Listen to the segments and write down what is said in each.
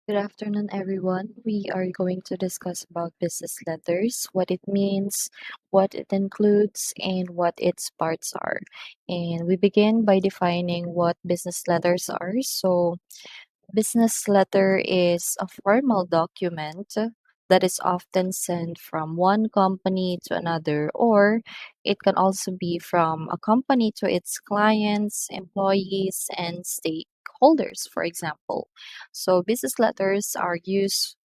Good afternoon, everyone. We are going to discuss about business letters, what it means, what it includes, and what its parts are. And we begin by defining what business letters are. So, business letter is a formal document that is often sent from one company to another, or it can also be from a company to its clients, employees, and stakeholders, for example. So, business letters are used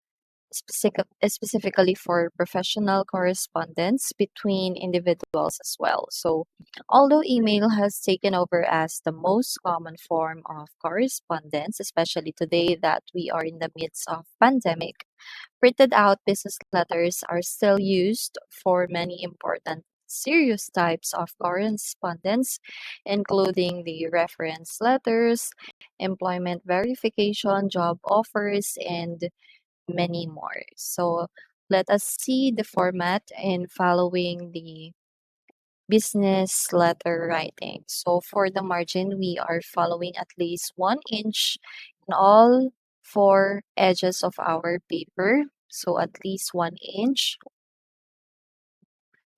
specifically for professional correspondence between individuals as well. So, although email has taken over as the most common form of correspondence, especially today that we are in the midst of pandemic, printed out business letters are still used for many important serious types of correspondence, including the reference letters, employment verification, job offers, and many more. So let us see the format in following the business letter writing. So for the margin, we are following at least 1 inch in all four edges of our paper. So at least 1 inch.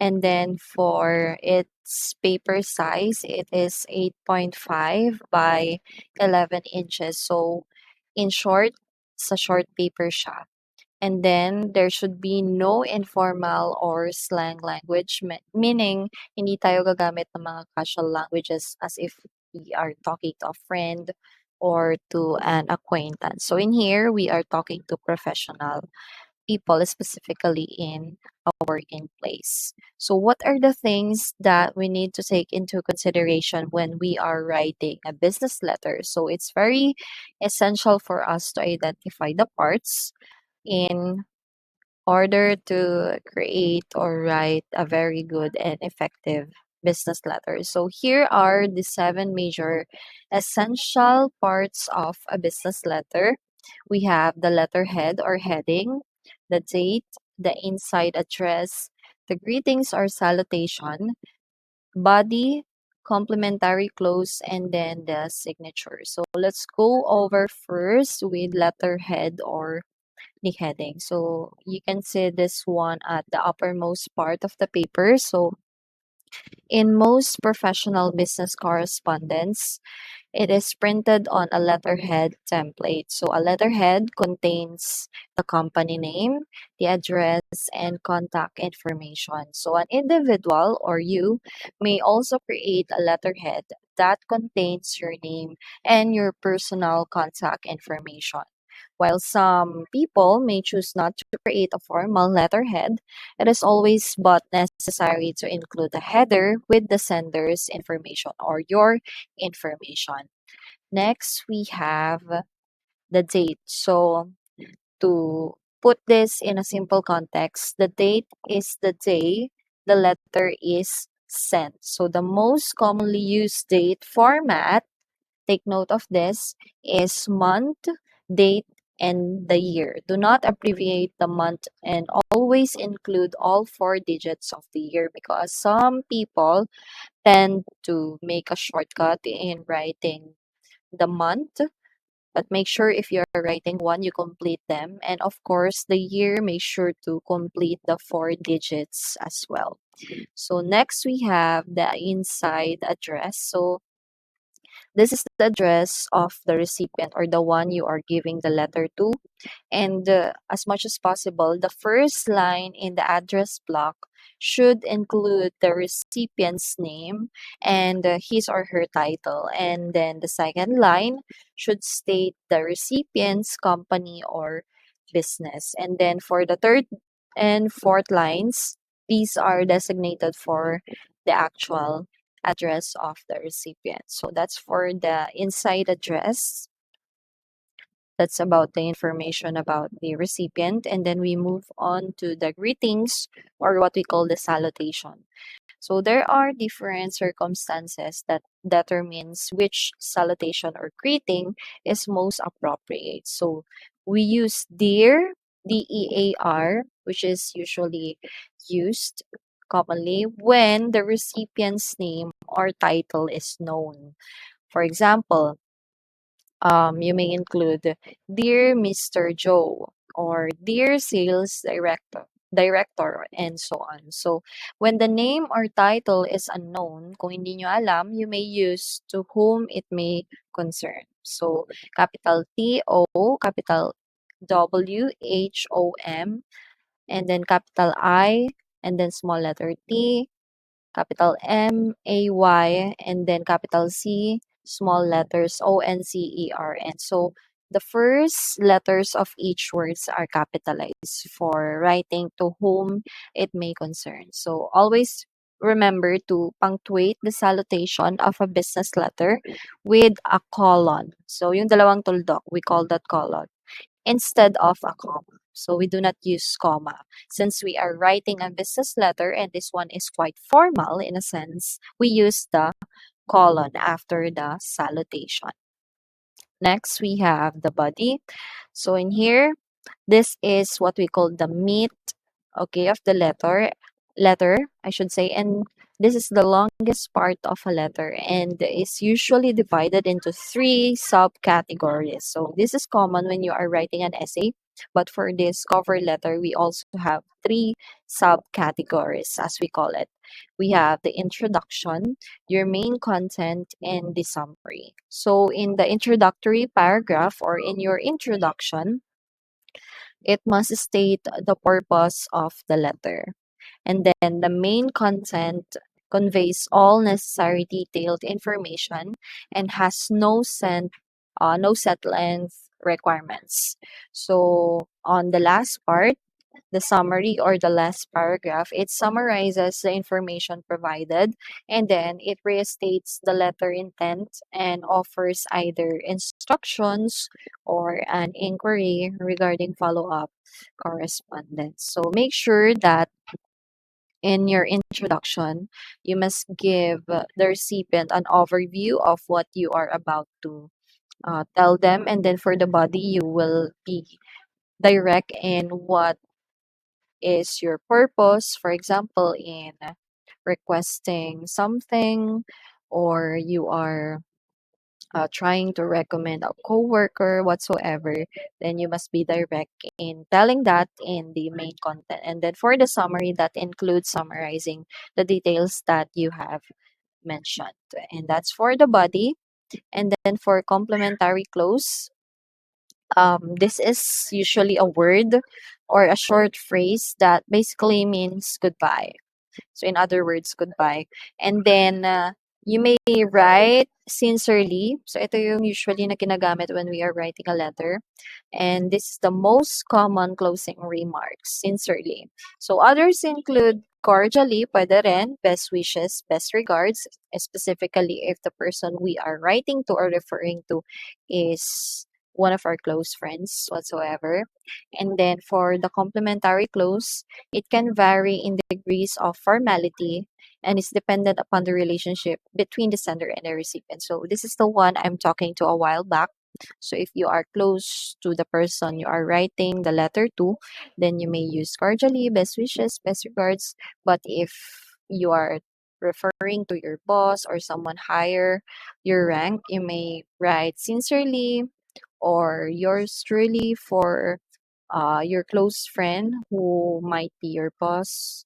And then for its paper size, it is 8.5 by 11 inches. So in short, it's a short paper siya. And then there should be no informal or slang language, meaning hindi tayo gagamit ng mga casual languages as if we are talking to a friend or to an acquaintance. So in here, we are talking to professional people, specifically in a working place. So what are the things that we need to take into consideration when we are writing a business letter? So it's very essential for us to identify the parts in order to create or write a very good and effective business letter. So here are the 7 major essential parts of a business letter. We have the letterhead or heading, the date, the inside address, the greetings or salutation, body, complimentary close, and then the signature. So let's go over first with letterhead or the heading. So you can see this one at the uppermost part of the paper. So in most professional business correspondence, it is printed on a letterhead template. So a letterhead contains the company name, the address, and contact information. So an individual or you may also create a letterhead that contains your name and your personal contact information. While some people may choose not to create a formal letterhead, it is always but necessary to include a header with the sender's information or your information. Next, we have the date. So, to put this in a simple context, the date is the day the letter is sent. So, the most commonly used date format, take note of this, is month, date, and the year. Do not abbreviate the month and always include all four digits of the year because some people tend to make a shortcut in writing the month, but make sure if you're writing one, you complete them. And of course, the year, make sure to complete the four digits as well. So next we have the inside address. So this is the address of the recipient or the one you are giving the letter to. And as much as possible, the first line in the address block should include the recipient's name and his or her title. And then the second line should state the recipient's company or business. And then for the third and fourth lines, these are designated for the actual address of the recipient. So that's for the inside address. That's about the information about the recipient. And then we move on to the greetings or what we call the salutation. So there are different circumstances that determines which salutation or greeting is most appropriate. So we use dear, DEAR, which is usually used commonly when the recipient's name or title is known. For example, You may include Dear Mr. Joe or Dear Sales Director, and so on. So, when the name or title is unknown, kung hindi nyo alam, you may use to whom it may concern. So, capital T-O, capital W-H-O-M, and then capital I, and then small letter T, capital M-A-Y, and then capital C, small letters O-N-C-E-R-N. So the first letters of each words are capitalized for writing to whom it may concern. So always remember to punctuate the salutation of a business letter with a colon. So yung dalawang tuldok, we call that colon instead of a comma. So we do not use comma. Since we are writing a business letter and this one is quite formal in a sense, we use the colon after the salutation. Next, we have the body. So in here, this is what we call the meat, okay, of the letter, I should say, and this is the longest part of a letter and is usually divided into three subcategories. So this is common when you are writing an essay, but for this cover letter, we also have three subcategories, as we call it. We have the introduction, your main content, and the summary. So in the introductory paragraph or in your introduction, it must state the purpose of the letter. And then the main content conveys all necessary detailed information and has no set length requirements. So on the last part, the summary or the last paragraph, it summarizes the information provided and then it restates the letter intent and offers either instructions or an inquiry regarding follow-up correspondence. So make sure that in your introduction, you must give the recipient an overview of what you are about to tell them. And then for the body, you will be direct in what is your purpose. For example, in requesting something, or you are trying to recommend a coworker whatsoever, then you must be direct in telling that in the main content. And then for the summary, that includes summarizing the details that you have mentioned. And that's for the body. And then for complementary close, this is usually a word or a short phrase that basically means goodbye. So in other words, goodbye. And then you may write sincerely. So ito yung usually na ginagamit when we are writing a letter. And this is the most common closing remarks, sincerely. So others include cordially, pwede rin, best wishes, best regards, specifically if the person we are writing to or referring to is one of our close friends whatsoever. And then for the complementary close, it can vary in degrees of formality and is dependent upon the relationship between the sender and the recipient. So this is the one I'm talking to a while back. So if you are close to the person you are writing the letter to, then you may use cordially, best wishes, best regards. But if you are referring to your boss or someone higher your rank, you may write sincerely or yours truly for your close friend who might be your boss,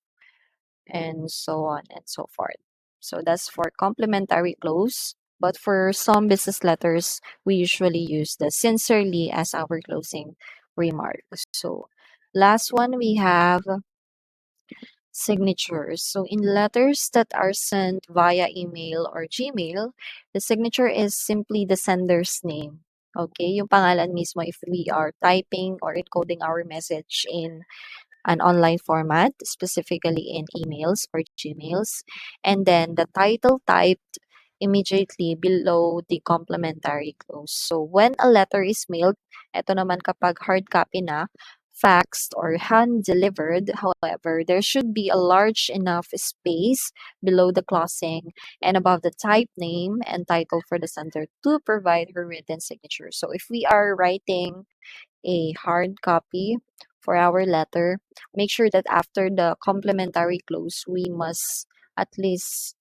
and so on and so forth. So that's for complimentary close. But for some business letters, we usually use the sincerely as our closing remark. So last one, we have signatures. So in letters that are sent via email or Gmail, the signature is simply the sender's name. Okay, yung pangalan mismo if we are typing or encoding our message in an online format, specifically in emails or Gmails, and then the title typed immediately below the complementary close. So when a letter is mailed, ito naman kapag hard copy na, faxed or hand delivered, however, there should be a large enough space below the closing and above the type name and title for the sender to provide her written signature. So if we are writing a hard copy for our letter, make sure that after the complementary close, we must at least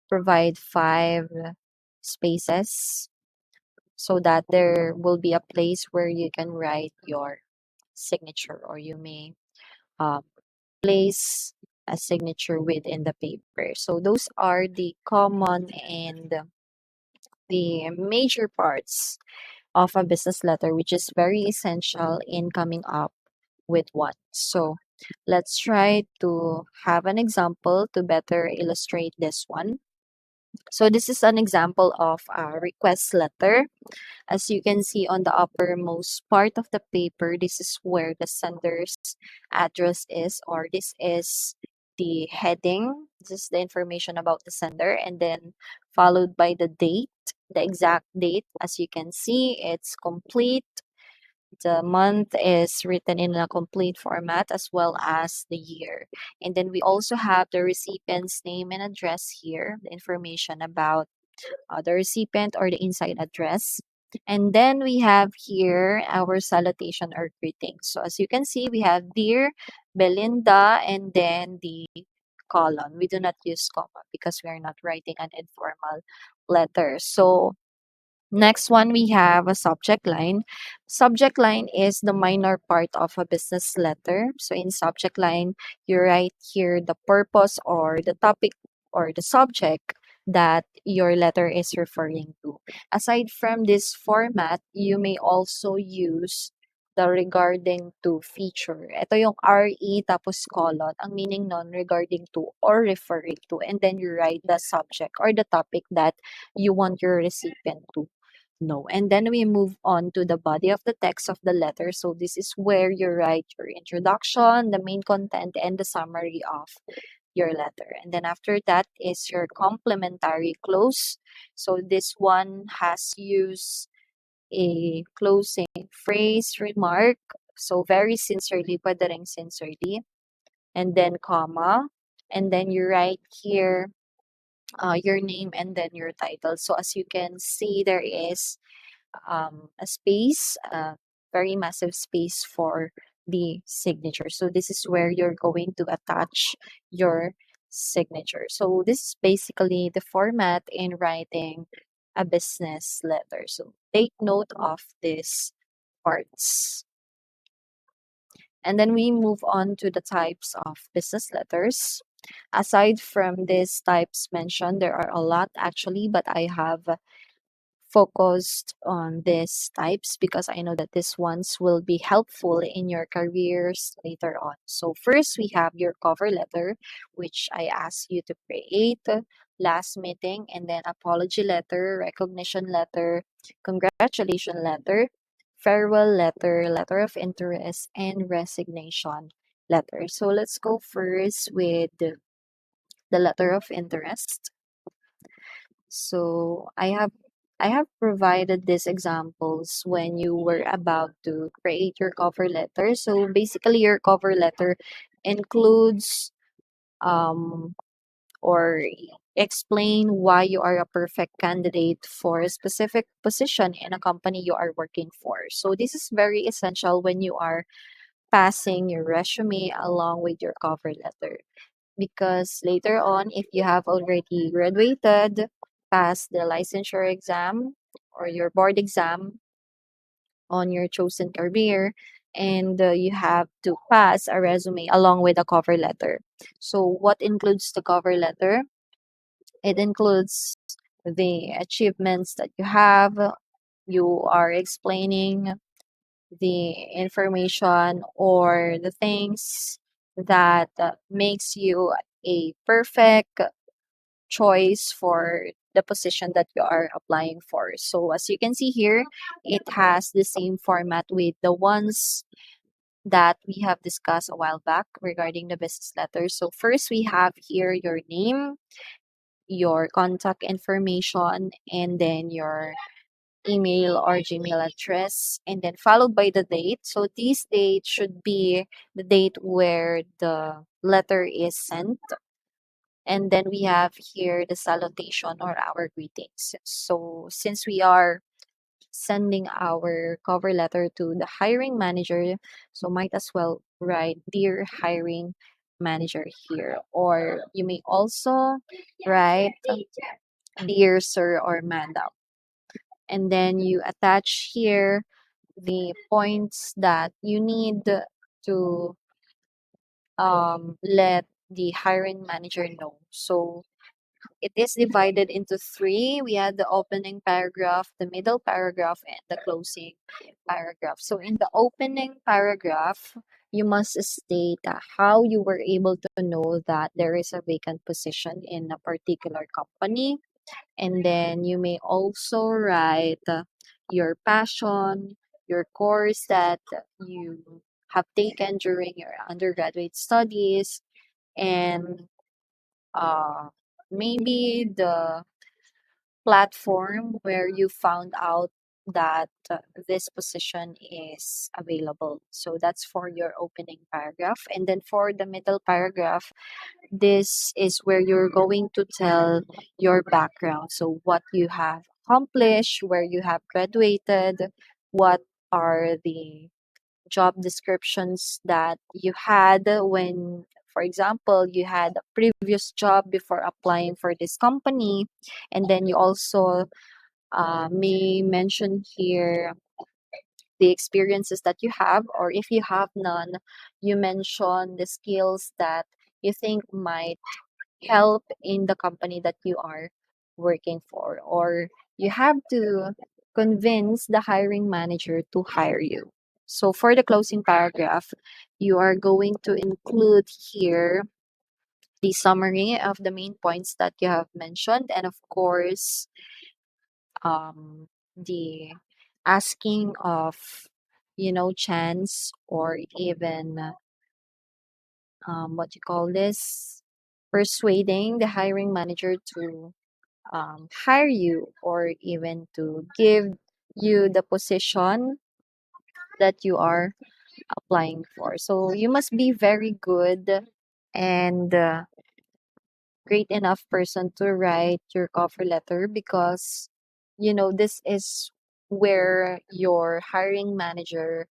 provide five spaces so that there will be a place where you can write your signature, or you may uh, place a signature within the paper. So those are the common and the major parts of a business letter, which is very essential in coming up with one. So let's try to have an example to better illustrate this one. So this is an example of a request letter. As you can see on the uppermost part of the paper, this is where the sender's address is, or this is the heading. This is the information about the sender, and then followed by the date, the exact date. As you can see, it's complete. The month is written in a complete format, as well as the year. And then we also have the recipient's name and address here, the information about the recipient or the inside address. And then we have here our salutation or greeting. So as you can see, we have Dear Belinda and then the colon. We do not use comma because we are not writing an informal letter. So next one, we have a subject line. Subject line is the minor part of a business letter. So in subject line, you write here the purpose or the topic or the subject that your letter is referring to. Aside from this format, you may also use the regarding to feature. Ito yung RE tapos colon. Ang meaning nun, regarding to or referring to. And then you write the subject or the topic that you want your recipient to know. And then we move on to the body of the text of the letter. So this is where you write your introduction, the main content, and the summary of your letter. And then after that is your complementary close. So this one has used a closing phrase, remark. So very sincerely, pwede ring sincerely. And then comma. And then you write here your name and then your title. So as you can see, there is a space, very massive space for the signature. So this is where you're going to attach your signature. So this is basically the format in writing a business letter. So take note of these parts. And then we move on to the types of business letters. Aside from these types mentioned, there are a lot actually, but I have focused on these types because I know that these ones will be helpful in your careers later on. So first we have your cover letter, which I ask you to create, last meeting, and then apology letter, recognition letter, congratulation letter, farewell letter, letter of interest, and resignation letter. So let's go first with the letter of interest. So I have provided these examples when you were about to create your cover letter. So basically your cover letter includes um or explain why you are a perfect candidate for a specific position in a company you are working for. So this is very essential when you are passing your resume along with your cover letter, because later on, if you have already graduated, passed the licensure exam or your board exam on your chosen career, and you have to pass a resume along with a cover letter. So, what includes the cover letter? It includes the achievements that you have. You are explaining the information or the things that makes you a perfect choice for the position that you are applying for. So as you can see here, it has the same format with the ones that we have discussed a while back regarding the business letter. So first we have here your name, your contact information, and then your email or Gmail address, and then followed by the date. So this date should be the date where the letter is sent. And then we have here the salutation or our greetings. So since we are sending our cover letter to the hiring manager, so might as well write dear hiring manager here. Or you may also write dear sir or madam. And then you attach here the points that you need to let the hiring manager know. So it is divided into three. We had the opening paragraph, the middle paragraph, and the closing paragraph. So in the opening paragraph, you must state how you were able to know that there is a vacant position in a particular company. And then you may also write your passion, your course that you have taken during your undergraduate studies, and uh, maybe the platform where you found out that this position is available. So that's for your opening paragraph. And then for the middle paragraph, this is where you're going to tell your background. So what you have accomplished, where you have graduated, what are the job descriptions that you had when, for example, you had a previous job before applying for this company. And then you also may mention here the experiences that you have, or if you have none, you mention the skills that you think might help in the company that you are working for, or you have to convince the hiring manager to hire you. So for the closing paragraph, you are going to include here the summary of the main points that you have mentioned, and of course, the asking of, chance, or even what you call this, persuading the hiring manager to hire you, or even to give you the position that you are applying for. So you must be very good and great enough person to write your cover letter, because this is where your hiring manager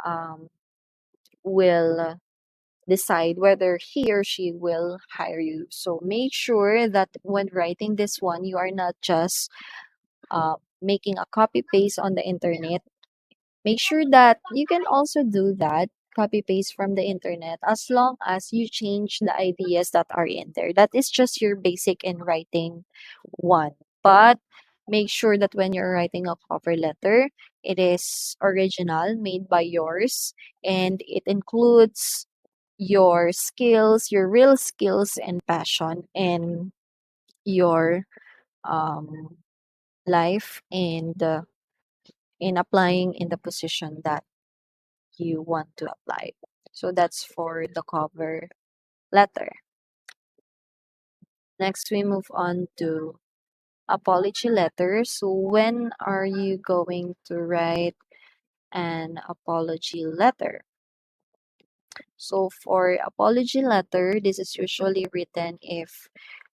um, will decide whether he or she will hire you. So make sure that when writing this one, you are not just making a copy paste on the internet. Make sure that you can also do that, copy paste from the internet, as long as you change the ideas that are in there. That is just your basic in writing one. But make sure that when you're writing a cover letter, it is original, made by yours, and it includes your skills, your real skills and passion, and your um, life, and in applying in the position that you want to apply. So that's for the cover letter. Next, we move on to apology letter. So when are you going to write an apology letter? So for apology letter, this is usually written if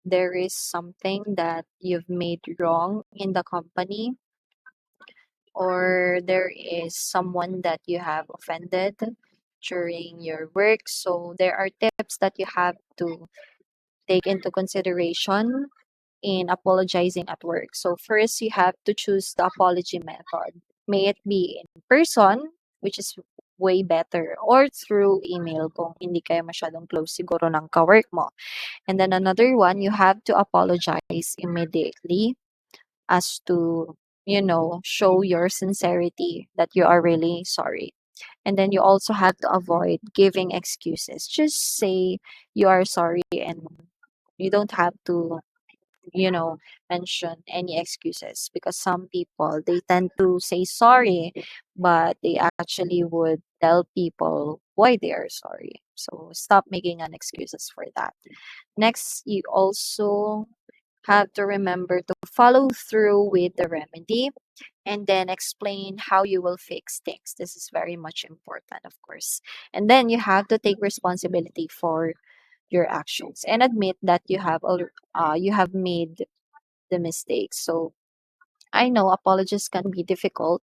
there is something that you've made wrong in the company, or there is someone that you have offended during your work. So there are tips that you have to take into consideration in apologizing at work. So first, you have to choose the apology method. May it be in person, which is way better, or through email kung hindi kayo masyadong close siguro ng kawork mo. And then another one, you have to apologize immediately, as to, show your sincerity that you are really sorry. And then you also have to avoid giving excuses. Just say you are sorry, and you don't have to, you know, mention any excuses, because some people, they tend to say sorry, but they actually would tell people why they are sorry. So stop making an excuses for that. Next, you also have to remember to follow through with the remedy, and then explain how you will fix things. This is very much important, of course. And then you have to take responsibility for your actions and admit that you have made the mistakes. So I know apologies can be difficult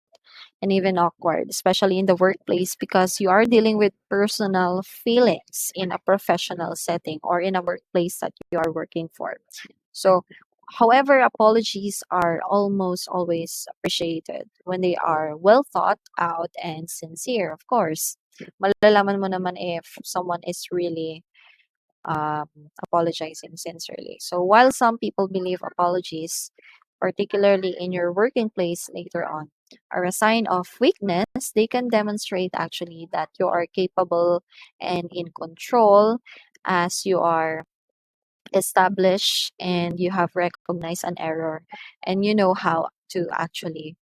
and even awkward, especially in the workplace, because you are dealing with personal feelings in a professional setting or in a workplace that you are working for. So However, apologies are almost always appreciated when they are well thought out and sincere, of course. Malalaman mo naman if someone is really um, apologizing sincerely. So while some people believe apologies, particularly in your working place later on, are a sign of weakness, they can demonstrate actually that you are capable and in control as you are established and you have recognized an error and you know how to actually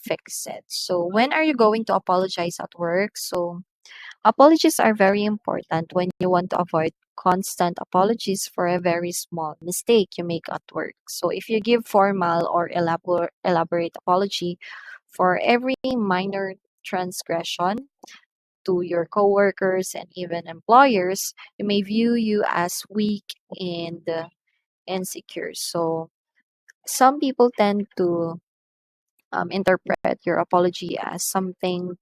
fix it. So when are you going to apologize at work? So apologies are very important when you want to avoid constant apologies for a very small mistake you make at work. So if you give formal or elaborate apology for every minor transgression to your coworkers and even employers, they may view you as weak and insecure. So some people tend to interpret your apology as something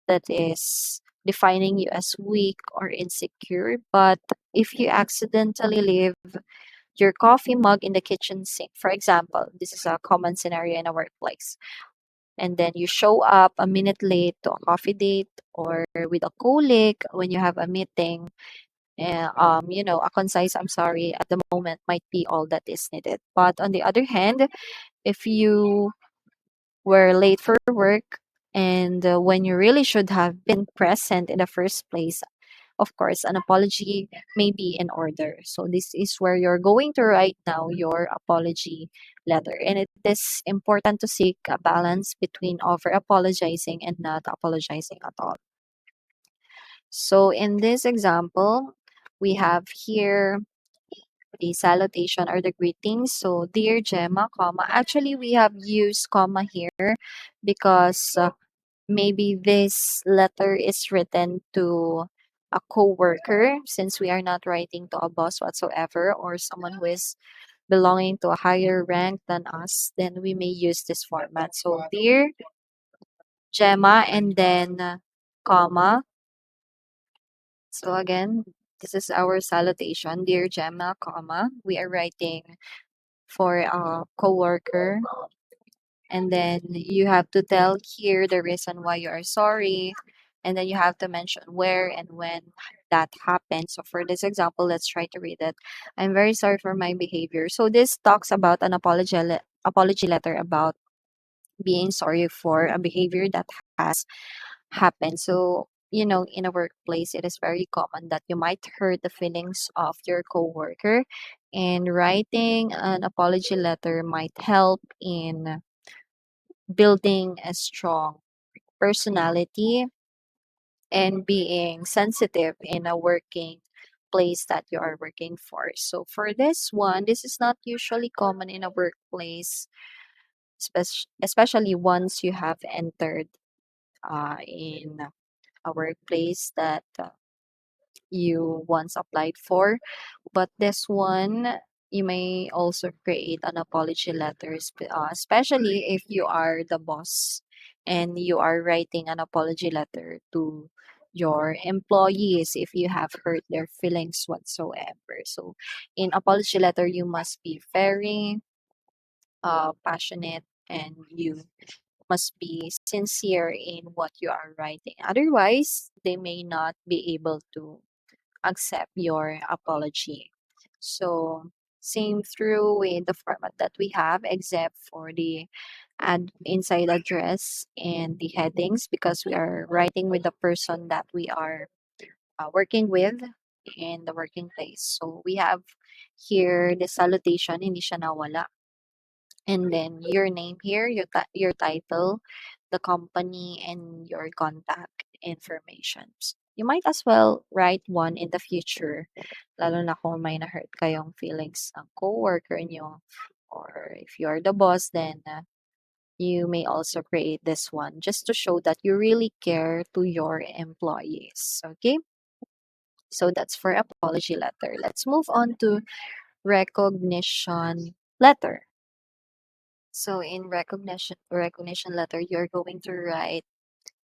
that is defining you as weak or insecure. But if you accidentally leave your coffee mug in the kitchen sink, for example, this is a common scenario in a workplace, and then you show up a minute late to a coffee date or with a colleague when you have a meeting, a concise I'm sorry at the moment might be all that is needed. But on the other hand, if you were late for work and when you really should have been present in the first place, of course, an apology may be in order. So this is where you're going to write now your apology letter. And it is important to seek a balance between over apologizing and not apologizing at all. So in this example, we have here the salutation or the greetings. So, dear Gemma, comma. Actually, we have used comma here because maybe this letter is written to a coworker since we are not writing to a boss whatsoever or someone who is belonging to a higher rank than us, then we may use this format. So, dear Gemma and then comma. So again, this is our salutation, dear Gemma, comma. We are writing for a coworker, and then you have to tell here the reason why you are sorry, and then you have to mention where and when that happened. So for this example, let's try to read it. I'm very sorry for my behavior. So this talks about an apology letter about being sorry for a behavior that has happened. So in a workplace, it is very common that you might hurt the feelings of your coworker, and writing an apology letter might help in building a strong personality and being sensitive in a working place that you are working for. So for this one, this is not usually common in a workplace, especially once you have entered in a workplace that you once applied for. But this one, you may also create an apology letter, especially if you are the boss and you are writing an apology letter to your employees if you have hurt their feelings whatsoever. So, in apology letter, you must be very passionate and you must be sincere in what you are writing. Otherwise, they may not be able to accept your apology. So same through with the format that we have, except for the add inside address and the headings because we are writing with the person that we are working with in the working place. So we have here the salutation, hindi siya nawala. And then your name here, your title, the company, and your contact information. You might as well write one in the future, lalo na kung may na-hurt kayong feelings ng coworker niyo, or if you are the boss, then you may also create this one just to show that you really care to your employees. Okay, so that's for apology letter. Let's move on to recognition letter. So in recognition letter, you're going to write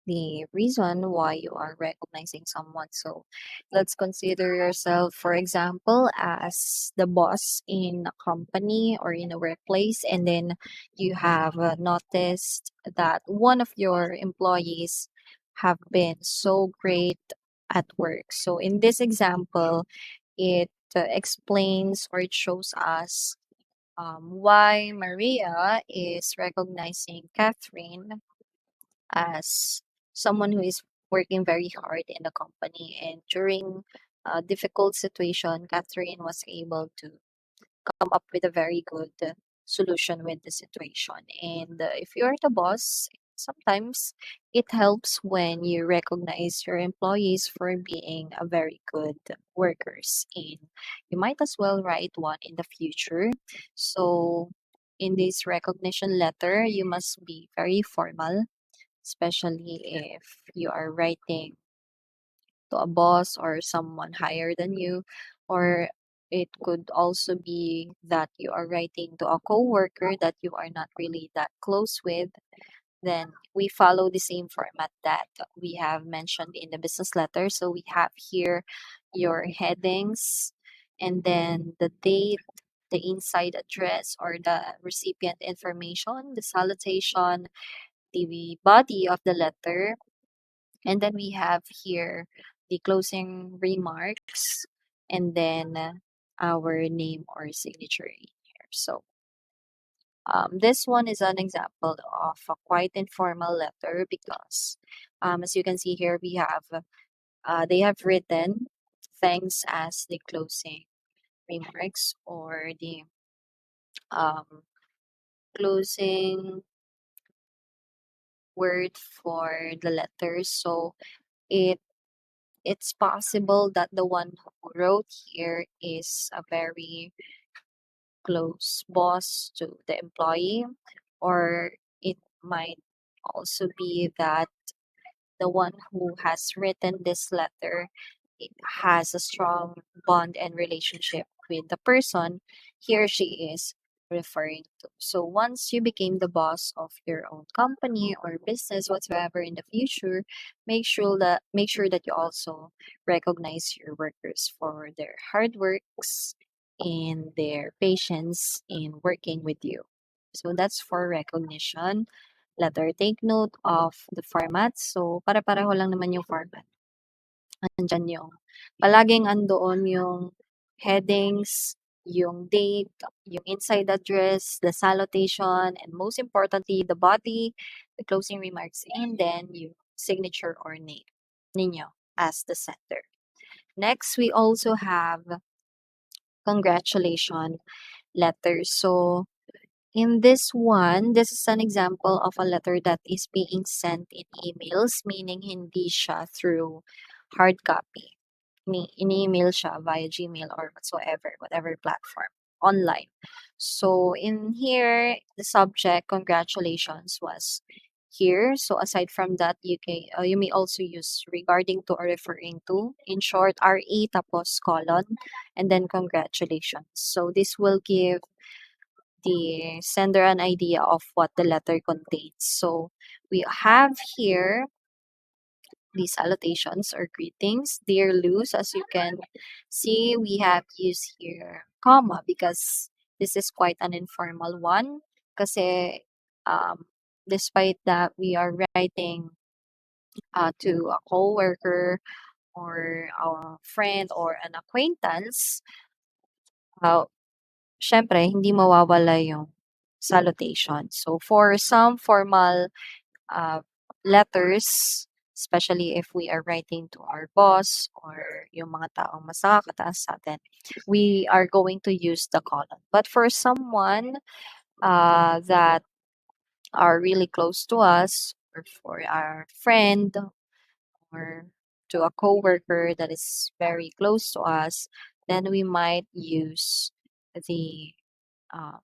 the reason why you are recognizing someone. So let's consider yourself, for example, as the boss in a company or in a workplace, and then you have noticed that one of your employees have been so great at work. So in this example, it explains or it shows us why Maria is recognizing Catherine as someone who is working very hard in the company. And during a difficult situation, Catherine was able to come up with a very good solution with the situation. And if you're the boss, sometimes it helps when you recognize your employees for being a very good workers. And you might as well write one in the future. So in this recognition letter, you must be very formal, especially if you are writing to a boss or someone higher than you, or it could also be that you are writing to a coworker that you are not really that close with. Then we follow the same format that we have mentioned in the business letter. So we have here your headings, and then the date, the inside address or the recipient information, the salutation, the body of the letter, and then we have here the closing remarks, and then our name or signature in here. So this one is an example of a quite informal letter because as you can see here, we have they have written thanks as the closing remarks or the um, closing word for the letters. So it it's possible that the one who wrote here is a very close boss to the employee, or it might also be that the one who has written this letter has a strong bond and relationship with the person he or she is referring to. So once you became the boss of your own company or business whatsoever in the future, make sure that you also recognize your workers for their hard works and their patience in working with you. So that's for recognition letter. Take note of the format. So, pare-pareho lang naman yung format. Nandiyan yung palaging andoon yung headings, yung date, yung inside address, the salutation, and most importantly, the body, the closing remarks, and then yung signature or name ninyo as the sender. Next, we also have congratulation letters. So, in this one, this is an example of a letter that is being sent in emails, meaning hindi siya through hard copy. In-email siya via Gmail or whatsoever, whatever platform, online. So in here, the subject, congratulations, was here. So aside from that, you may also use regarding to or referring to. In short, RE tapos colon, and then congratulations. So this will give the sender an idea of what the letter contains. So we have here the salutations or greetings. Dear Luz, as you can see, we have used here comma because this is quite an informal one. Kasi despite that we are writing to a coworker or a friend or an acquaintance, uh, syempre, hindi mawawala yung salutation. So, for some formal uh, letters, especially if we are writing to our boss or yung mga taong mas nakakataas sa atin, we are going to use the colon. But for someone that are really close to us, or for our friend, or to a coworker that is very close to us, then we might use the uh,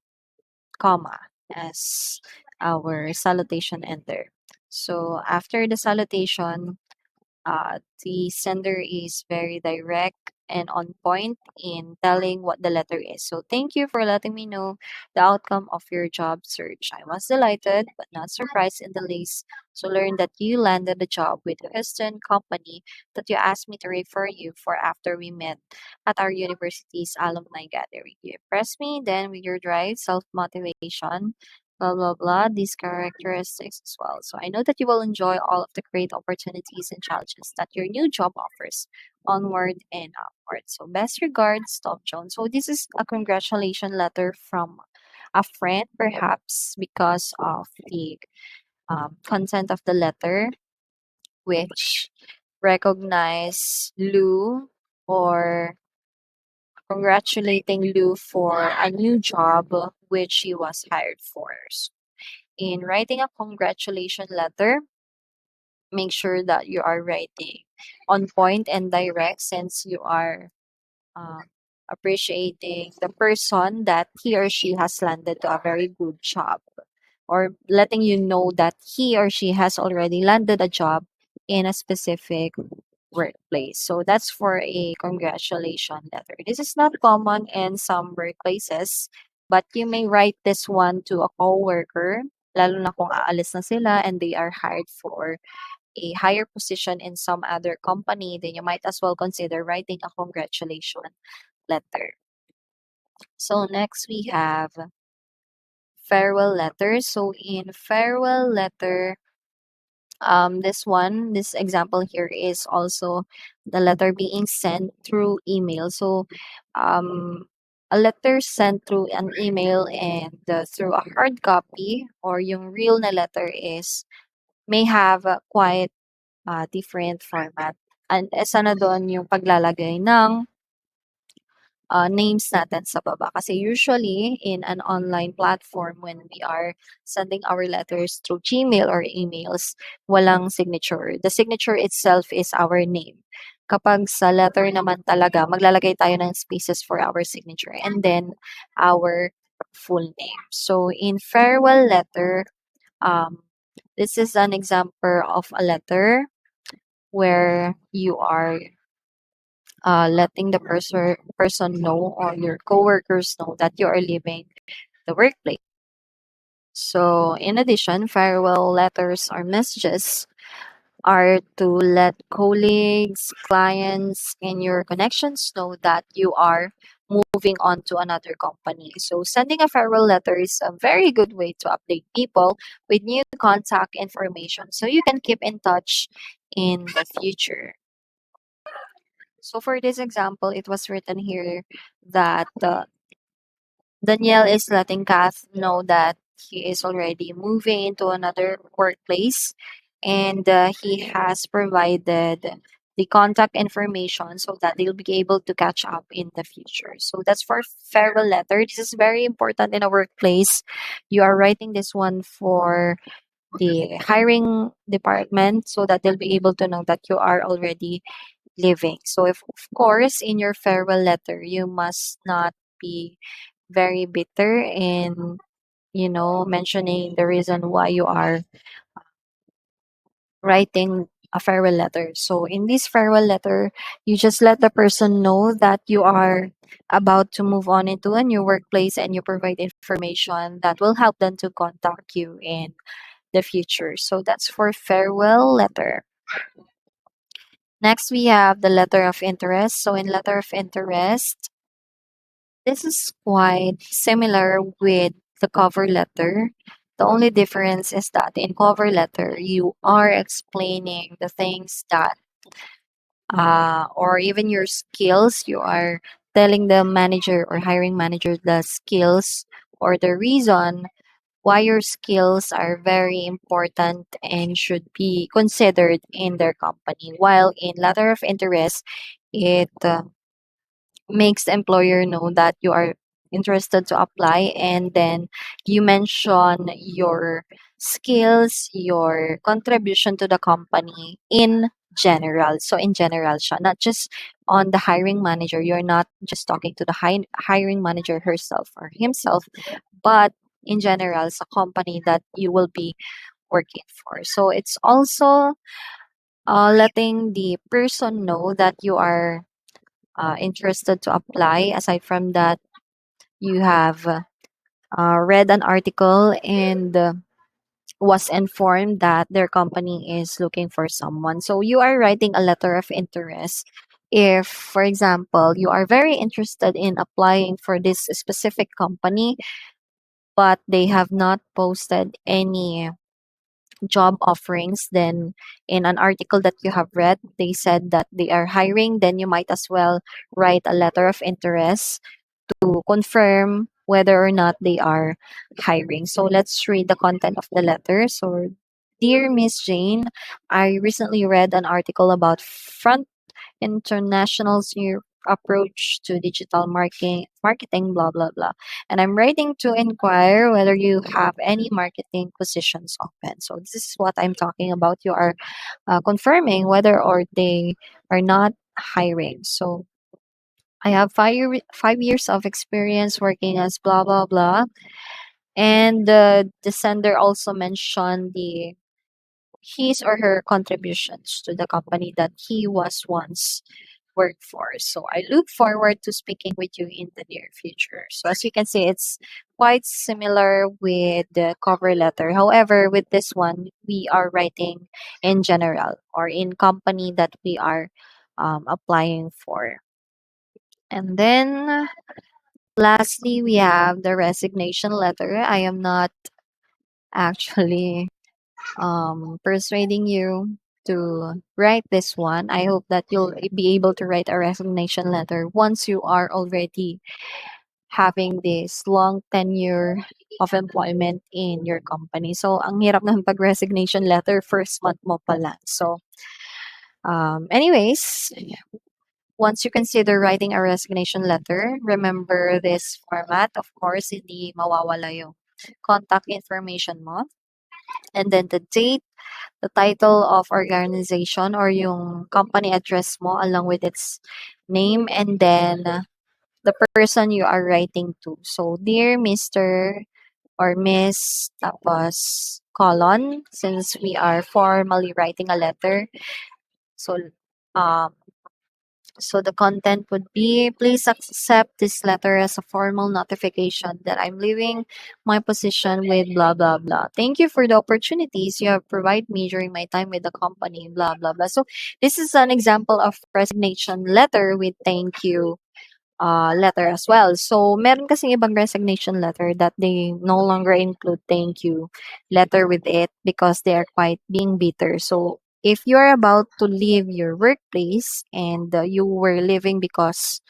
comma as our salutation ender. So after the salutation, the sender is very direct and on point in telling what the letter is. So thank you for letting me know the outcome of your job search. I was delighted but not surprised in the least to learn that you landed the job with the Houston company that you asked me to refer you for after we met at our university's alumni gathering. You impressed me then with your drive, self motivation, blah blah blah, these characteristics as well. So I know that you will enjoy all of the great opportunities and challenges that your new job offers onward and upward. So best regards, Tom Jones. So this is a congratulation letter from a friend, perhaps because of the content of the letter, which recognize Lou or congratulating Lou for a new job which she was hired for. So in writing a congratulation letter, make sure that you are writing on point and direct since you are uh, appreciating the person that he or she has landed to a very good job, or letting you know that he or she has already landed a job in a specific workplace. So that's for a congratulation letter. This is not common in some workplaces, but you may write this one to a coworker, lalo na kung aalis na sila and they are hired for a higher position in some other company, then you might as well consider writing a congratulation letter. So next we have farewell letter. So in farewell letter, this example here is also the letter being sent through email. So a letter sent through an email and through a hard copy or yung real na letter is may have a quite different format. And isa na doon yung paglalagay ng names natin sa baba. Kasi usually, in an online platform, when we are sending our letters through Gmail or emails, walang signature. The signature itself is our name. Kapag sa letter naman talaga, maglalagay tayo ng spaces for our signature and then our full name. So, in farewell letter, um, this is an example of a letter where you are letting the person know or your coworkers know that you are leaving the workplace. So, in addition, farewell letters or messages are to let colleagues, clients, and your connections know that you are moving on to another company. So, sending a farewell letter is a very good way to update people with new contact information so you can keep in touch in the future. So for this example, it was written here that Danielle is letting Kath know that he is already moving into another workplace and he has provided the contact information so that they'll be able to catch up in the future. So that's for farewell letter. This is very important in a workplace. You are writing this one for the hiring department so that they'll be able to know that you are already living. So, if of course, in your farewell letter, you must not be very bitter in, mentioning the reason why you are writing a farewell letter. So, in this farewell letter, you just let the person know that you are about to move on into a new workplace and you provide information that will help them to contact you in the future. So, that's for farewell letter. Next, we have the letter of interest. So, in letter of interest, this is quite similar with the cover letter. The only difference is that in cover letter, you are explaining the things that, or even your skills, you are telling the manager or hiring manager the skills or the reason why your skills are very important and should be considered in their company. While in letter of interest, it makes the employer know that you are interested to apply, and then you mention your skills, your contribution to the company in general. So in general siya, not just on the hiring manager. You're not just talking to the hiring manager herself or himself, but in general sa company that you will be working for. So it's also letting the person know that you are interested to apply. Aside from that, you have read an article and was informed that their company is looking for someone. So you are writing a letter of interest. If, for example, you are very interested in applying for this specific company, but they have not posted any job offerings, then in an article that you have read, they said that they are hiring, then you might as well write a letter of interest to confirm whether or not they are hiring. So let's read the content of the letter. So, dear Miss Jane, I recently read an article about Front International's new approach to digital marketing, blah blah blah. And I'm writing to inquire whether you have any marketing positions open. So this is what I'm talking about. You are confirming whether or they are not hiring. So I have 5 years of experience working as blah blah blah. And the sender also mentioned the his or her contributions to the company that he was once worked for. So I look forward to speaking with you in the near future. So as you can see, it's quite similar with the cover letter. However, with this one, we are writing in general or in company that we are applying for. And then lastly, we have the resignation letter. I am not actually persuading you to write this one. I hope that you'll be able to write a resignation letter once you are already having this long tenure of employment in your company. So, ang hirap ng pag-resignation letter, first month mo pa lang. So, anyways, once you consider writing a resignation letter, remember this format. Of course, hindi mawawala yung contact information mo. And then the date, the title of organization or yung company address mo along with its name, and then the person you are writing to. So, dear Mr. or Miss, tapos colon, since we are formally writing a letter. So, um, so the content would be, please accept this letter as a formal notification that I'm leaving my position with blah blah blah. Thank you for the opportunities you have provided me during my time with the company, blah blah blah. So this is an example of resignation letter with thank you letter as well. So meron kasing ibang resignation letter that they no longer include thank you letter with it because they are quite being bitter. So if you're about to leave your workplace and you were leaving because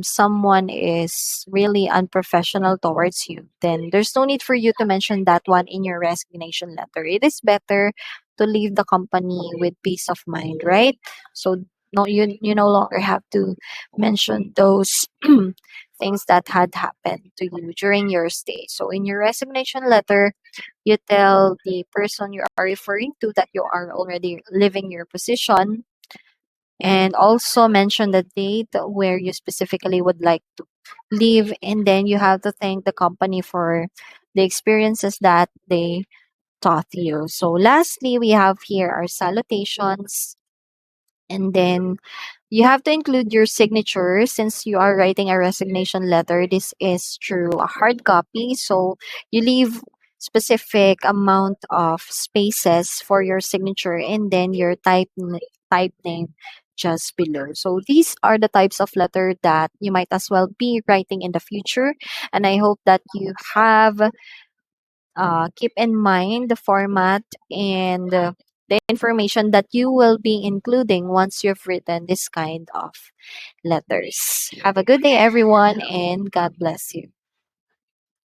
someone is really unprofessional towards you, then there's no need for you to mention that one in your resignation letter. It is better to leave the company with peace of mind, right? So no, you no longer have to mention those things that had happened to you during your stay. So in your resignation letter, you tell the person you are referring to that you are already leaving your position, and also mention the date where you specifically would like to leave, and then you have to thank the company for the experiences that they taught you. So lastly, we have here our salutations, and then you have to include your signature since you are writing a resignation letter. This is through a hard copy, so you leave specific amount of spaces for your signature and then your type name just below. So these are the types of letter that you might as well be writing in the future, and I hope that you have keep in mind the format and the information that you will be including once you've written this kind of letters. Have a good day, everyone, and God bless you.